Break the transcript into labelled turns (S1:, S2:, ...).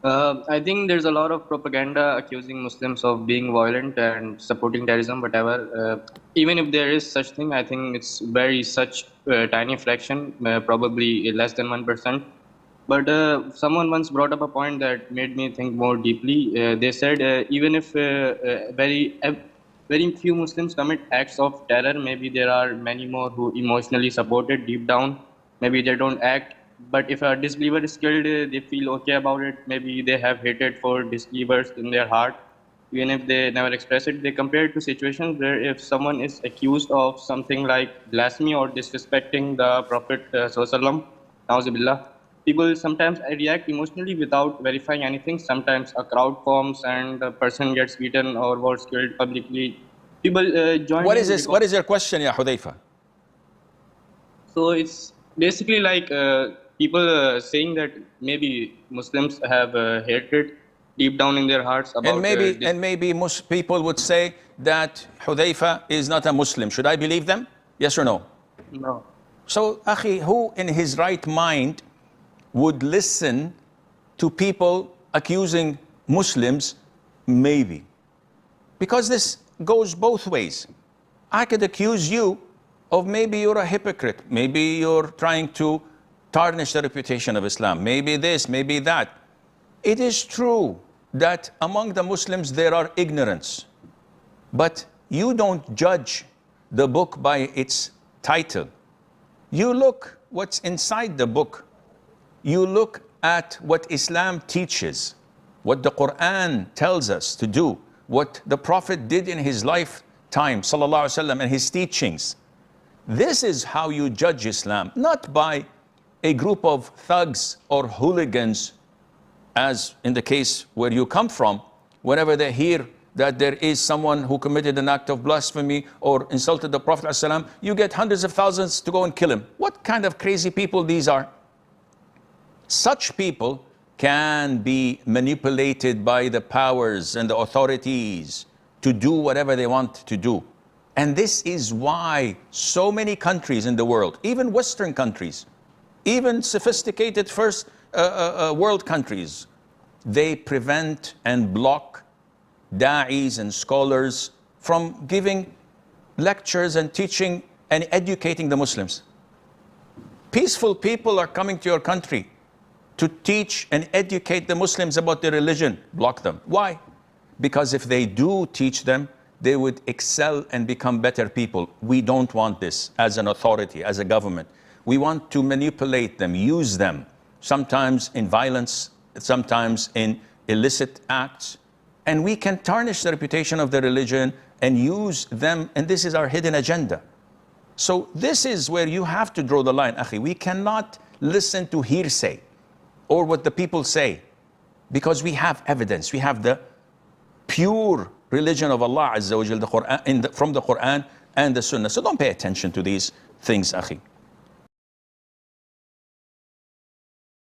S1: I think there's a lot of propaganda accusing Muslims of being violent and supporting terrorism, whatever. Even if there is such thing, I think it's very such tiny fraction, probably less than 1%. But someone once brought up a point that made me think more deeply. They said even if very few Muslims commit acts of terror, maybe there are many more who emotionally support it deep down. Maybe they don't act, but if a disbeliever is killed, they feel okay about it. Maybe they have hatred for disbelievers in their heart, even if they never express it. They compare it to situations where if someone is accused of something like blasphemy or disrespecting the Prophet Sallallahu Alaihi Wasallam, people sometimes react emotionally without verifying anything. Sometimes a crowd forms and a person gets beaten or was killed publicly. People join
S2: What is
S1: in
S2: this?
S1: because
S2: What is your question, Ya Hudayfa?
S1: so it's basically like people saying that maybe Muslims have hatred deep down in their hearts
S2: And
S1: about
S2: maybe,
S1: this.
S2: and maybe most people would say that Hudayfa is not a Muslim. Should I believe them? Yes or no?
S1: No.
S2: So, Akhi, who in his right mind would listen to people accusing Muslims? Maybe. Because this goes both ways. I could accuse you of maybe you're a hypocrite. Maybe you're trying to tarnish the reputation of Islam. Maybe this, maybe that. It is true that among the Muslims there are ignorance. But you don't judge the book by its title. You look what's inside the book. You look at what Islam teaches, what the Quran tells us to do, what the Prophet did in his lifetime, sallallahu alaihi wasallam, and his teachings. This is how you judge Islam, not by a group of thugs or hooligans, as in the case where you come from. Whenever they hear that there is someone who committed an act of blasphemy or insulted the Prophet ﷺ, you get hundreds of thousands to go and kill him. What kind of crazy people these are? Such people can be manipulated by the powers and the authorities to do whatever they want to do. And this is why so many countries in the world, even Western countries, even sophisticated first world countries, they prevent and block da'is and scholars from giving lectures and teaching and educating the Muslims. Peaceful people are coming to your country to teach and educate the Muslims about their religion. Block them. Why? Because if they do teach them, they would excel and become better people. We don't want this as an authority, as a government. We want to manipulate them, use them, sometimes in violence, sometimes in illicit acts. And we can tarnish the reputation of the religion and use them, and this is our hidden agenda. So this is where you have to draw the line, Akhi. We cannot listen to hearsay or what the people say, because we have evidence. We have the pure religion of Allah Azza wa Jal, the Quran, from the Quran and the Sunnah. So don't pay attention to these things, Akhi.